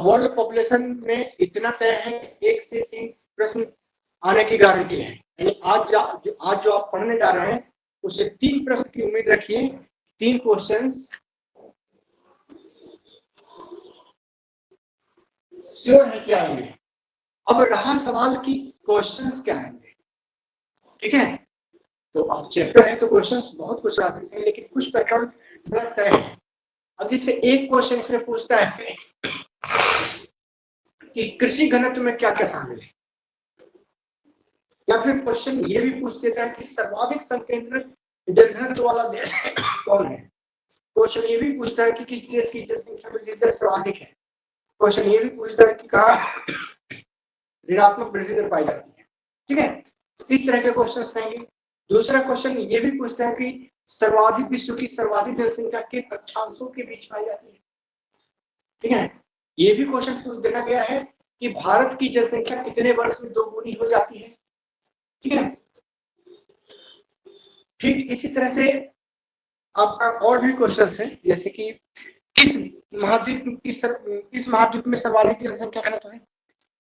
World population में इतना तय है, 1 से 3 प्रश्न आने की गारंटी है। यानी आज जो आप पढ़ने जा रहे हैं उससे 3 प्रश्न की उम्मीद रखिए, 3 क्वेश्चंस श्योर है क्या आएंगे। अब रहा सवाल की क्वेश्चंस क्या आएंगे, ठीक है। तो अब चैप्टर है तो क्वेश्चंस बहुत कुछ आ सकते हैं, लेकिन कुछ पैटर्न तय है। अब जैसे एक क्वेश्चन इसमें पूछता है कि कृषि घनत्व में क्या क्या शामिल है, या फिर क्वेश्चन ये भी पूछ देता है कि सर्वाधिक संकेंद्रित जनघनत्व वाला देश कौन है। क्वेश्चन ये भी पूछता है कि किस देश की जनसंख्या में वृद्धि दर सर्वाधिक है। क्वेश्चन ये भी पूछता है कि कहाँ ऋणात्मक वृद्धि दर पाई जाती है, ठीक है। इस तरह के क्वेश्चन आएंगे। दूसरा क्वेश्चन ये भी पूछता है कि सर्वाधिक विश्व की सर्वाधिक जनसंख्या के अक्षांशों के बीच पाई जाती है, ठीक है। ये भी क्वेश्चन देखा गया है कि भारत की जनसंख्या कितने वर्ष में दोगुनी हो जाती है, ठीक है। ठीक इसी तरह से आपका और भी क्वेश्चन है, जैसे कि किस महाद्वीप में सर्वाधिक जनसंख्या घनत्व है,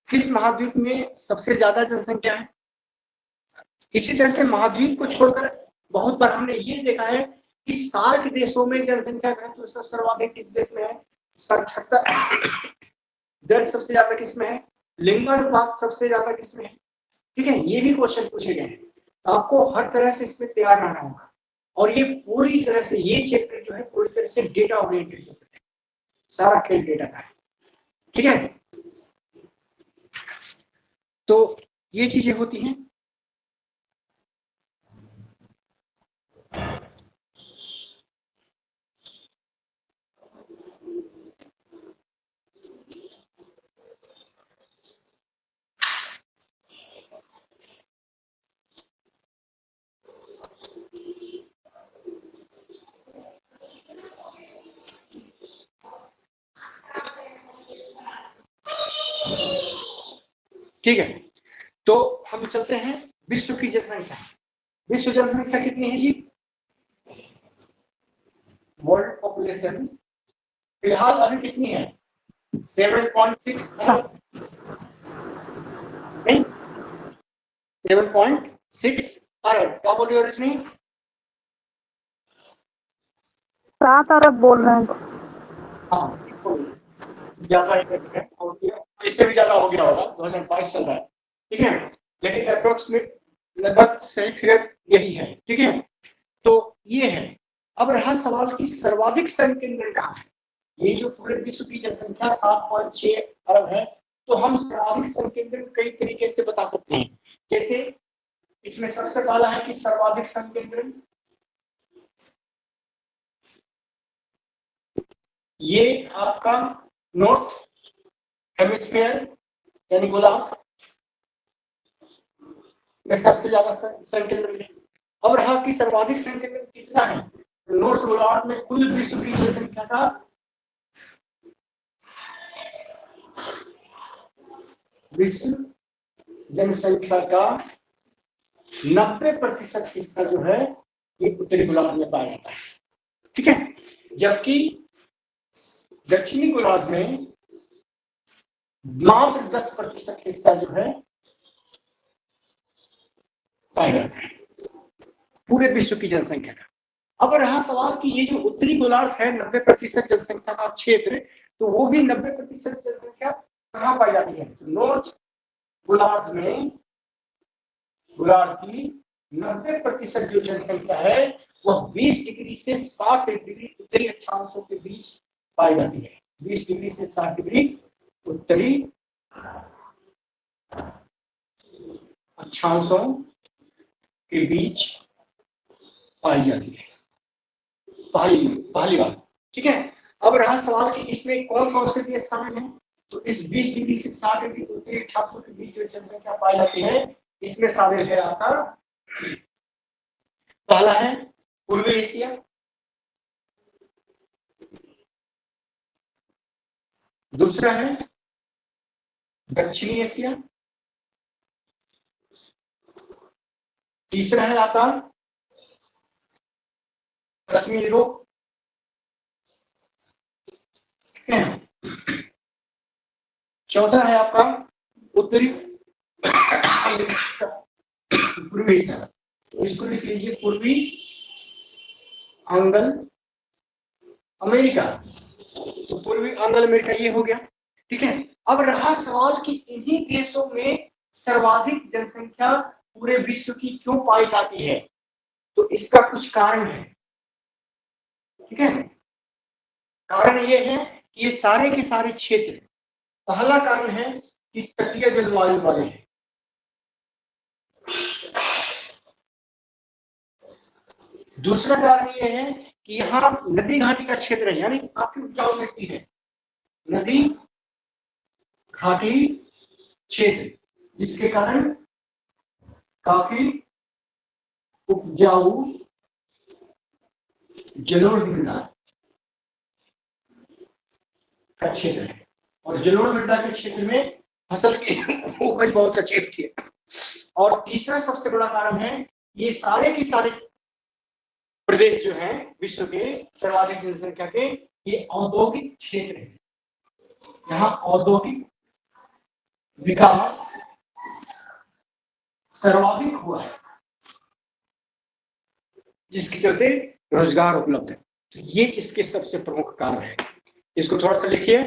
किस महाद्वीप में सबसे ज्यादा जनसंख्या है। इसी तरह से महाद्वीप को छोड़कर बहुत बार हमने ये देखा है कि सार्क देशों में जनसंख्या घनत्व सब सर्वाधिक किस देश में है, 77 दर सबसे ज्यादा किसमें है, लिंगानुपात सबसे ज्यादा किसमें है, ठीक है। ये भी क्वेश्चन पूछे गए हैं, तो आपको हर तरह से इसमें तैयार रहना होगा। और ये पूरी तरह से ये चैप्टर जो है पूरी तरह से डेटा ओरिएंटेड चैप्टर है, सारा खेल डेटा का है, ठीक है। तो ये चीजें होती हैं। ठीक है, तो हम चलते हैं विश्व की जनसंख्या। विश्व जनसंख्या कितनी है जी, वर्ल्ड पॉपुलेशन फिलहाल अभी कितनी है, 7.6 अरब, 7.6 अरब। क्या बोल रही हो रजनी? 7 अरब बोल रहे हैं। हाँ, ज्यादा इससे भी ज्यादा हो गया होगा, 2022 चल रहा है, ठीक है। लेकिन अप्रोक्सीमेट लगभग सही फिगर यही है, ठीक है। तो ये है। अब रहा सवाल की सर्वाधिक संकेंद्रण कहाँ है। ये जो पूरे विश्व की जनसंख्या 7.6 अरब है, तो हम सर्वाधिक संकेंद्रण कई तरीके से बता सकते हैं। जैसे इसमें सबसे पहला है कि सर्वाधिक संकेंद्रण ये आपका नॉर्थ हेमिस्फीयर यानी गोलार्ध में सबसे ज्यादा संकेंद्रण है। अब रहा कि सर्वाधिक संकेंद्रण कितना है, नॉर्थ गोलार्ध में कुल विश्व की जनसंख्या का विश्व जनसंख्या का 90% हिस्सा जो है ये उत्तरी गोलार्ध में पाया जाता है, ठीक है। जबकि दक्षिणी गोलार्ध में मात्र 10% हिस्सा जो है पाया जाता है पूरे विश्व की जनसंख्या का। अब रहा सवाल कि ये जो उत्तरी गोलार्ध है 90% जनसंख्या का क्षेत्र, तो वो भी 90% जनसंख्या कहाँ पाई जाती है, तो नॉर्थ गोलार्ध में गोलार्ध की 90% जो जनसंख्या है वह 20 डिग्री से 60 डिग्री उत्तरी अक्षांशों के बीच पाई जाती है। 20 डिग्री से 60 डिग्री उत्तरी अक्षांशों के बीच पाई जाती है, पहली बात, ठीक है। अब रहा सवाल कि इसमें कौन कौन से देश शामिल हैं, तो इस 20 डिग्री से 60 डिग्री उत्तरी अक्षांशों के बीच जो जनसंख्या पाई जाती है इसमें शामिल है आपका, पहला है पूर्वी एशिया, दूसरा है दक्षिणी एशिया, तीसरा है आपका पश्चिमी यूरोप, चौथा है आपका उत्तरी पूर्वी हिस्सा, इसको लिख लीजिए पूर्वी अंगल अमेरिका। तो पूर्वी अंगल अमेरिका ये हो गया, ठीक है। अब रहा सवाल कि इन्हीं देशों में सर्वाधिक जनसंख्या पूरे विश्व की क्यों पाई जाती है, तो इसका कुछ कारण है, ठीक है। कारण ये है कि ये सारे के सारे क्षेत्र, पहला कारण है कि तटीय जलवायु वाले हैं, दूसरा कारण ये है कि यहाँ नदी घाटी का क्षेत्र है, यानी काफी उपजाऊ मिट्टी है, नदी घाटी क्षेत्र, जिसके कारण काफी उपजाऊ जलोढ़ मृदा का क्षेत्र है, और जलोढ़ मृदा के क्षेत्र में फसल की उपज बहुत अच्छी होती है। और तीसरा सबसे बड़ा कारण है, ये सारे के सारे प्रदेश जो हैं विश्व के सर्वाधिक जनसंख्या के, ये औद्योगिक क्षेत्र है, यहाँ औद्योगिक विकास सर्वाधिक हुआ है, जिसके चलते रोजगार उपलब्ध है। तो ये इसके सबसे प्रमुख कारण है। इसको थोड़ा सा लिखिए।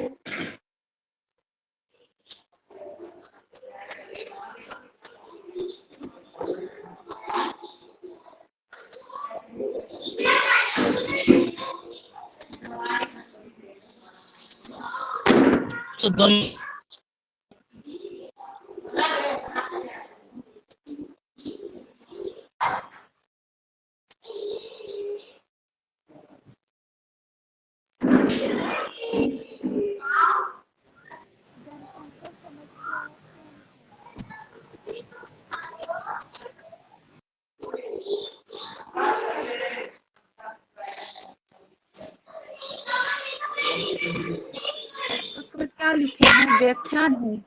उसमें क्या लिखे हैं? व्याख्यान है।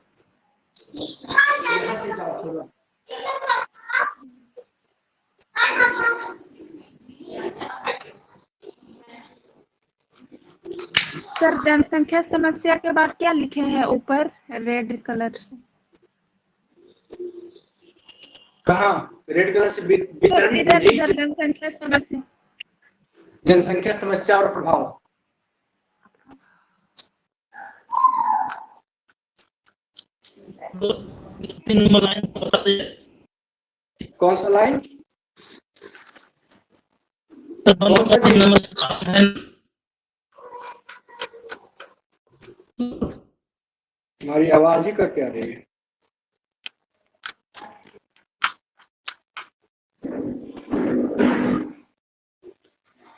सर जनसंख्या समस्या के बाद क्या लिखे हैं ऊपर रेड कलर से? कहाँ रेड कलर से? इधर इधर जनसंख्या समस्या, जनसंख्या समस्या और प्रभाव। कौन सा लाइन? हमारी आवाज ही कट आ रही है।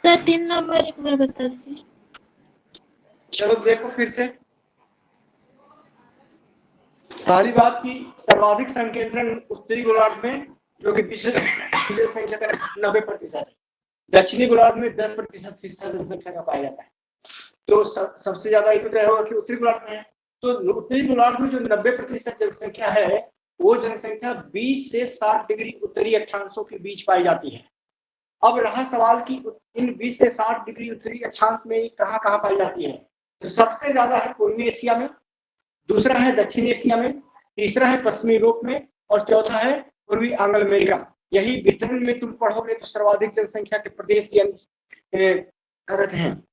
सर 3 नंबर एक बार बता दीजिए। चलो देखो फिर से। पहली बात की सर्वाधिक संकेंद्रण उत्तरी गोलार्ध में, जो कि विश्व जनसंख्या का 90% है, दक्षिणी गोलार्ध में 10% हिस्सा जनसंख्या का पाया जाता है। तो सबसे ज्यादा ये तो क्या होगा कि उत्तरी गोलार्ध में है। तो उत्तरी गोलार्ध में जो 90% जनसंख्या है, वो जनसंख्या 20 से 60 डिग्री उत्तरी अक्षांशों के बीच पाई जाती है। अब रहा सवाल कि इन 20 से 60 डिग्री उत्तरी अक्षांश में कहाँ कहाँ पाई जाती है, तो सबसे ज्यादा है पूर्वी एशिया में, दूसरा है दक्षिण एशिया में, तीसरा है पश्चिमी यूरोप में, और चौथा है पूर्वी अंगल अमेरिका। यही वितरण में तुम पढ़ोगे तो सर्वाधिक जनसंख्या के प्रदेश कहते हैं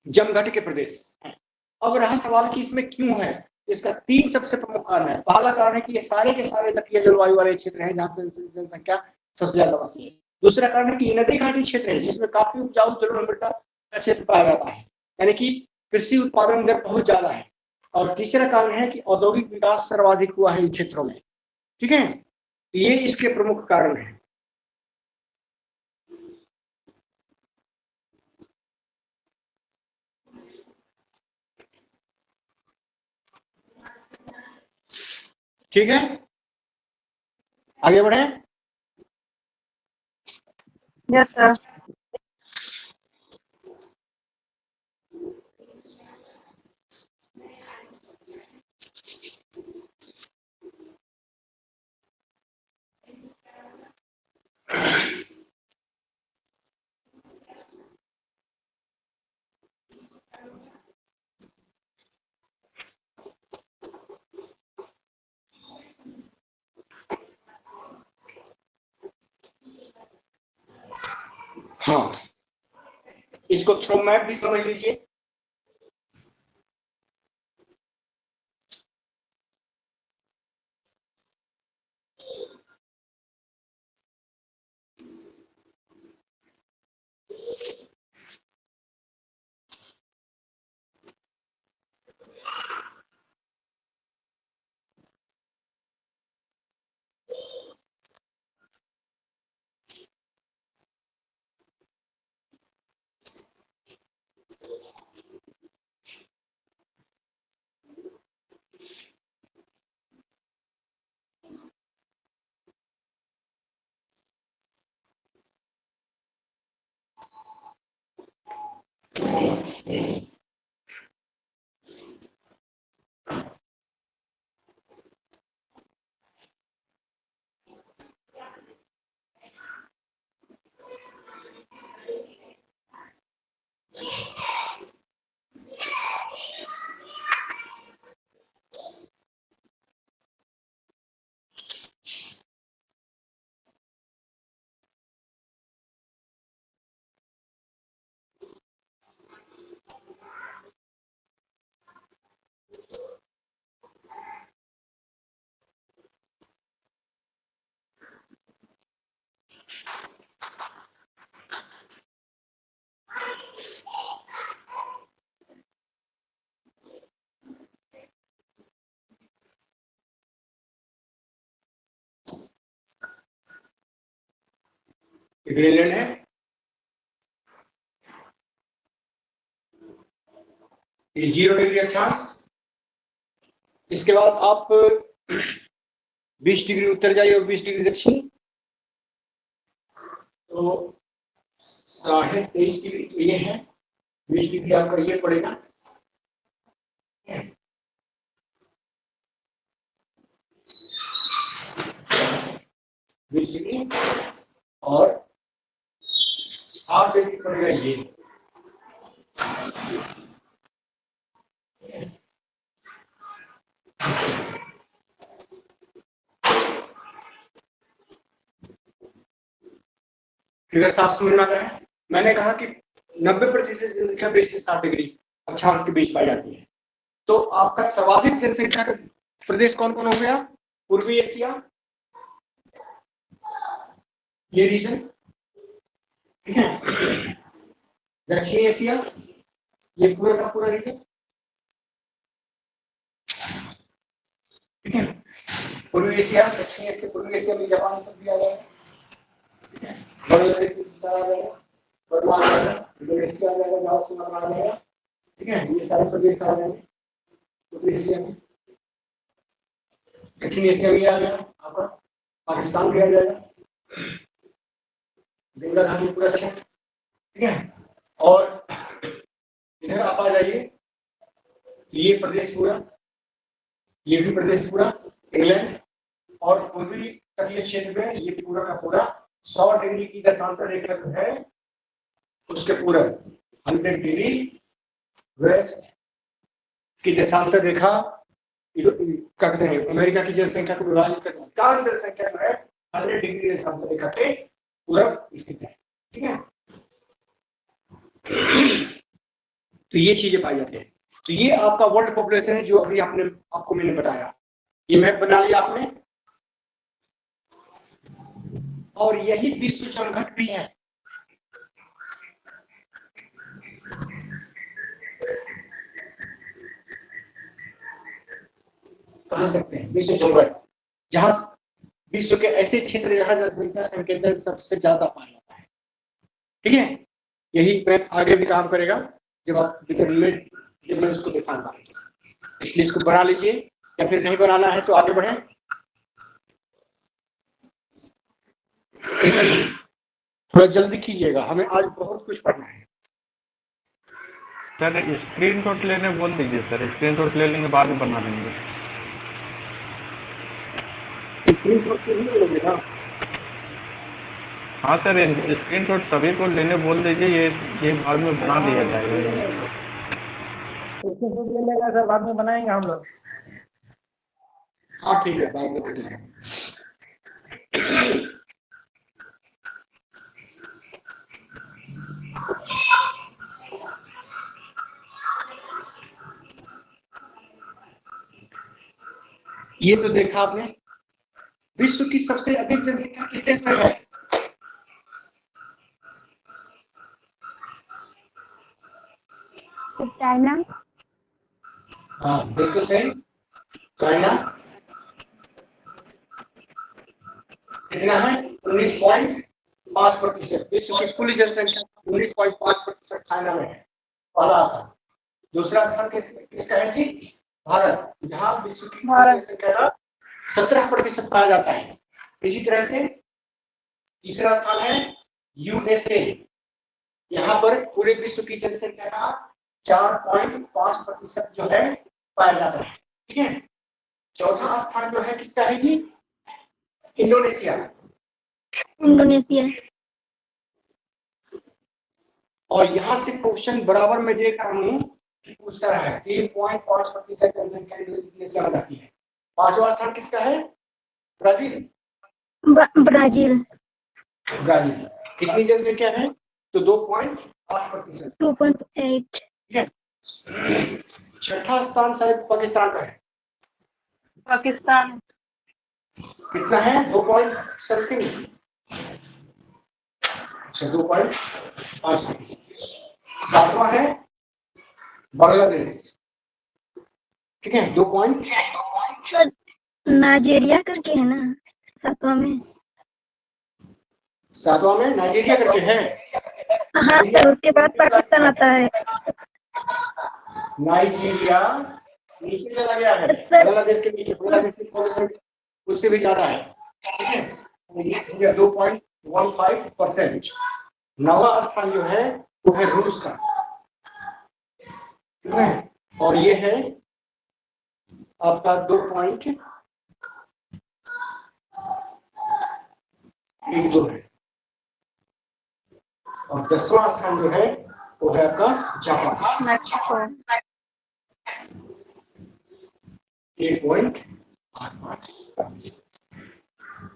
जमघट के प्रदेश। अब रहा सवाल कि इसमें क्यों है, इसका 3 सबसे प्रमुख कारण है। पहला कारण है कि ये सारे के सारे तटीय जलवायु वाले क्षेत्र हैं जहाँ जनसंख्या सबसे ज्यादा बसी है। दूसरा कारण है कि नदी घाटी क्षेत्र है जिसमें काफी उपजाऊ जलोढ़ मृदा का क्षेत्र पाया जाता है, यानी कि कृषि उत्पादन दर बहुत ज्यादा है। और तीसरा कारण है कि औद्योगिक विकास सर्वाधिक हुआ है इन क्षेत्रों में, ठीक है। ये इसके प्रमुख कारण है। ठीक है, आगे बढ़े। Yes sir. हाँ, इसको थ्रो मैप भी समझ लीजिए। ग्रीनलैंड है, ये 0 डिग्री अक्षांश। इसके बाद आप 20 डिग्री उत्तर जाइए और 20 डिग्री दक्षिण, तो 23.5 डिग्री तो ये है, 20 डिग्री आपका ये पड़ेगा। 20 डिग्री और 60 डिग्री पड़ेगा ये। फिगर साफ समझ में आता है। मैंने कहा कि 90% जनसंख्या 20 से 60 डिग्री अक्षांश के बीच पाई जाती है। तो आपका सर्वाधिक जनसंख्या का प्रदेश कौन कौन हो गया? पूर्वी एशिया, ये रीजन, ठीक है। दक्षिण एशिया, ये पूरा का पूरा रीजन, ठीक है। पूर्वी एशिया, दक्षिण एशिया, पूर्वी एशिया में जापान सब भी आ जाएगा, ठीक है। बांग्लादेश आ जाएगा, बर्मा आ जाएगा, इंडोनेशिया आ जाएगा, लाओस आ जाएगा, ठीक है। ये सारे प्रदेश आ जाएंगे पूर्वी एशिया में। दक्षिण एशिया में आ जाएगा आपका, पाकिस्तान भी आ जाएगा, बांग्लादेश भी पूरा, ठीक है। और इधर आप आ जाइए, ये प्रदेश पूरा, ये भी प्रदेश पूरा इंग्लैंड, और पूर्वी तटीय क्षेत्र में ये पूरा का पूरा 100 डिग्री की दशांतर रेखा है, उसके पूरा 100 डिग्री वेस्ट की दशांतर रेखा करते हैं। अमेरिका की जनसंख्या को विभाजित करते हैं, कहाँ जनसंख्या जो है 100 डिग्री दशांतर रेखा के पूरा स्थित है, ठीक है। तो ये चीजें पाई जाती है। तो ये आपका वर्ल्ड पॉपुलेशन है जो अभी आपको मैंने बताया। ये मैप बना लिया आपने, और यही विश्व जनघट भी है। बना सकते हैं विश्व जनघट, जहां विश्व के ऐसे क्षेत्र जहां जनसंख्या संकेंद्रण सबसे ज्यादा पाया जाता है, ठीक है। यही मैप आगे भी काम करेगा जब आप जब मैं उसको दिखाऊंगा। इसलिए इसको बना लीजिए, या फिर नहीं बनाना है तो आगे बढ़े। थोड़ा जल्दी कीजिएगा, हमें आज बहुत कुछ पढ़ना है। सर स्क्रीनशॉट लेने बोल दीजिए सर, स्क्रीनशॉट ले लेंगे बाद में बना लेंगे। स्क्रीनशॉट तो नहीं लोगे ना? हाँ सर, स्क्रीनशॉट सभी को लेने बोल दीजिए, ये बाद में बना दिया जाएगा। सर बाद में बनाएंगे हम लोग। हाँ ठीक है, बाद में बताएंगे। ये तो देखा आपने, विश्व की सबसे अधिक जनसंख्या किस देश में है? चाइना। हाँ बिल्कुल सही, चाइना। कितना है? 19.5%। विश्व की कुल जनसंख्या 19.5% चाइना में है, पहला स्थान। दूसरा स्थान किसका है जी? भारत, जहाँ विश्व की कुल जनसंख्या का 17% पाया जाता है। इसी तरह से तीसरा स्थान है यूएसए, यहाँ पर पूरे विश्व की जनसंख्या का 4.5% जो है पाया जाता है। ठीक है। चौथा स्थान जो है किसका है जी? इंडोनेशिया। इंडोनेशिया। और यहाँ से क्वेश्चन बराबर में देख रहा हूँ कि पूछता रहा है 3.5% जनसंख्या इंडोनेशिया में रहती है। पांचवा स्थान किसका है? ब्राजील। ब्राजील। ब्राजील कितनी जनसंख्या है? तो 2.8%। 2.8। ठीक है। छठा स्थान शायद पाकिस्तान का है। पाकिस्तान। कितना है? 2.7। अच्छा 2.5%। सातवां है बांग्लादेश। ठीक है, 2. नाइजीरिया करके है ना सातवां में? सातवां में नाइजीरिया करके है। हाँ, तो उसके बाद पाकिस्तान आता है। नाइजीरिया नीचे चला गया है, बांग्लादेश के नीचे। बांग्लादेश की पॉपुलेशन उससे भी ज्यादा है। ठीक है, तो ये 2.15%। नवा स्थान जो है वो है रूस का। ठीक है, और ये है आपका 2.12 है। और 10वां स्थान जो है वो है आपका जापान, मैक्सिको। 1.88।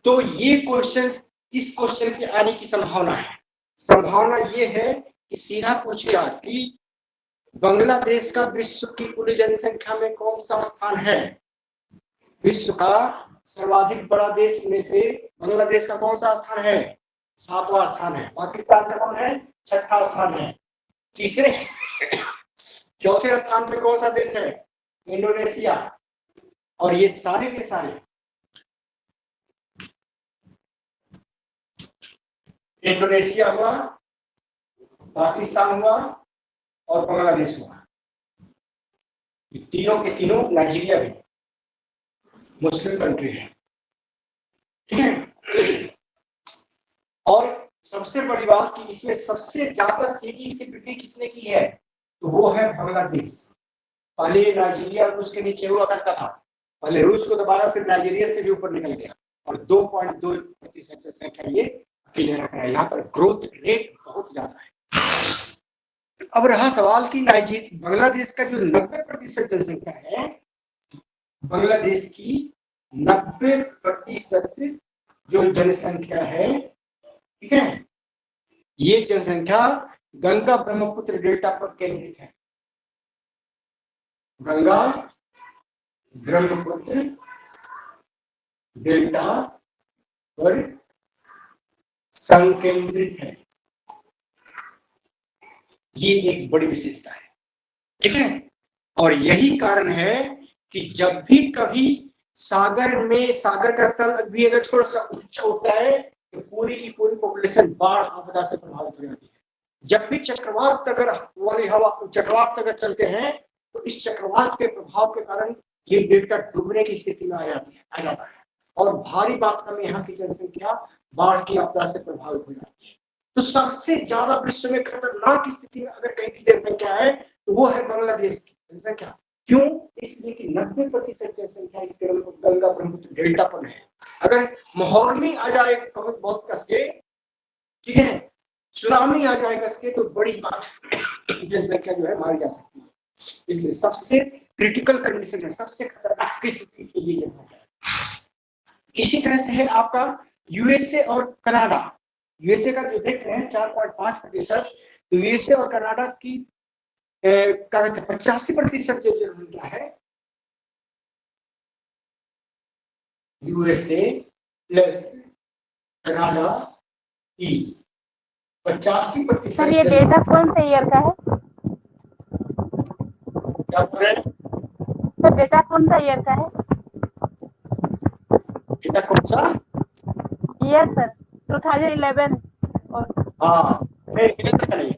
तो ये क्वेश्चंस, इस क्वेश्चन के आने की संभावना है। संभावना ये है कि सीधा पूछेगा कि बांग्लादेश का विश्व की कुल जनसंख्या में कौन सा स्थान है? विश्व का सर्वाधिक बड़ा देश में से बांग्लादेश का कौन सा स्थान है? 7वां स्थान है। पाकिस्तान का कौन है? 6ठा स्थान है। चौथे स्थान पे कौन सा देश है? इंडोनेशिया। और ये सारे के सारे इंडोनेशिया हुआ, पाकिस्तान हुआ और बांग्लादेश हुआ। तीनों के तीनों, नाइजीरिया भी मुस्लिम कंट्री है। ठीक है। और सबसे बड़ी बात कि इसमें सबसे ज्यादा तेजी से वृद्धि किसने की है? तो वो है बांग्लादेश। पहले नाइजीरिया रूस के नीचे हुआ करता था, पहले रूस को दबाया, फिर नाइजीरिया से भी ऊपर निकल गया और 2.2% जनसंख्या ये अकेले रख रहा है। यहाँ पर ग्रोथ रेट बहुत ज्यादा है। अब रहा सवाल कि बांग्लादेश का जो 90% जनसंख्या है, बांग्लादेश की 90% जो जनसंख्या है, ठीक है, ये जनसंख्या गंगा ब्रह्मपुत्र डेल्टा पर केंद्रित है। गंगा ब्रह्मपुत्र डेल्टा पर संकेंद्रित है। ये एक बड़ी विशेषता है। ठीक है, और यही कारण है कि जब भी कभी सागर में, सागर का तल भी अगर थोड़ा सा ऊंचा उठता है तो पूरी की पूरी पॉपुलेशन बाढ़ आपदा से प्रभावित हो जाती है। जब भी चक्रवात अगर वाली हवा, चक्रवात अगर चलते हैं तो इस चक्रवात के प्रभाव के कारण ये डेल्टा डूबने की स्थिति में आ जाता है और भारी मात्रा में यहाँ की जनसंख्या बाढ़ की आपदा से प्रभावित हो जाती है। तो सबसे ज्यादा विश्व में खतरनाक स्थिति में अगर कहीं की जनसंख्या है तो वो है बांग्लादेश की जनसंख्या। क्यों? इसलिए कि 90% जनसंख्या इस गंगा ब्रह्मपुत्र डेल्टा पर है। अगर माहौल में आ जाए बहुत कस के, ठीक है, सुनामी आ जाए कस के, तो बड़ी जनसंख्या जो है मारी जा सकती है। इसलिए सबसे क्रिटिकल कंडीशन है, सबसे खतरनाक स्थिति के लिए जगह है। इसी तरह से है आपका यूएसए और कनाडा। यूएसए का जो देख रहे हैं 4.5%, तो यूएसए और कनाडा की 85% जो जनसंख्या है, यूएसए प्लस कनाडा की 85% सर ये डेटा कौन से ईयर का है? सर डेटा कौन सा ईयर का है? डेटा कौन सा? ईयर सर 2011 और हाँ नहीं डेटा नहीं है,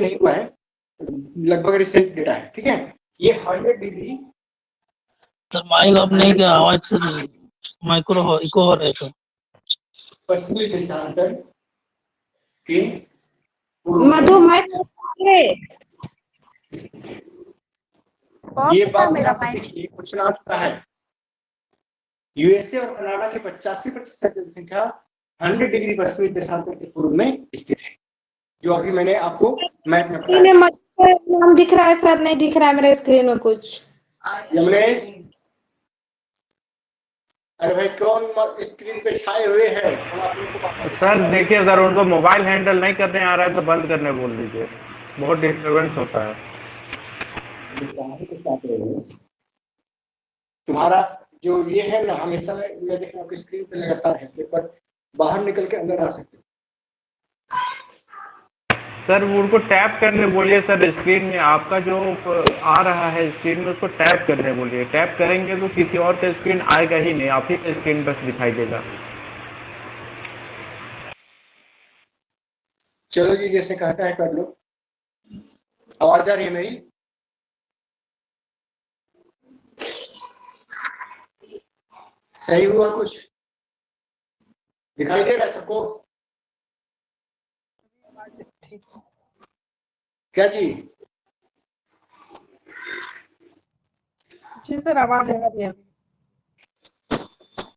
नहीं हुआ है, लगभग रिसेंट डेटा है। ठीक है, ये 100 डिग्री सर माइक आप नहीं क्या आवाज से माइक्रो इको हो रहा है सर। पश्चिमी देशांतर के मधु माइक ये बात मेरा ध्यान से माइक देखिए, क्वेश्चन आता है यूएसए और कनाडा की 85% जनसंख्या 100 डिग्री पश्चिमी देशांतर के पूर्व में स्थित है, जो अभी मैंने आपको मैथ में बताया। नाम दिख रहा है सर, नहीं दिख रहा है मेरे स्क्रीन में कुछ। यमनेश, अरे भाई कौन स्क्रीन पे छाए हुए हैं? हम आप लोगों को सर देखिए, अगर उनको मोबाइल हैंडल नहीं करने आ रहा है तो बंद करने बोल दीजिए, बहुत डिस्टरबेंस होता है। तुम्हारा जो ये है ना, हमेशा मैं देख रहा हूँ कि स्क्रीन पे लगातार है, पर बाहर निकल के अंदर आ सकते हो। सर वो उनको टैप करने बोलिए सर, स्क्रीन में आपका जो आ रहा है स्क्रीन में उसको टैप करने बोलिए। टैप करेंगे तो किसी और का स्क्रीन आएगा ही नहीं, आप ही का स्क्रीन बस दिखाई देगा। चलो जी, जैसे कहता है कर लो। आवाज आ रही है मेरी? सही हुआ? कुछ दिखाई दे रहा है सबको? क्या जी? जी सर आवाज आ रही है।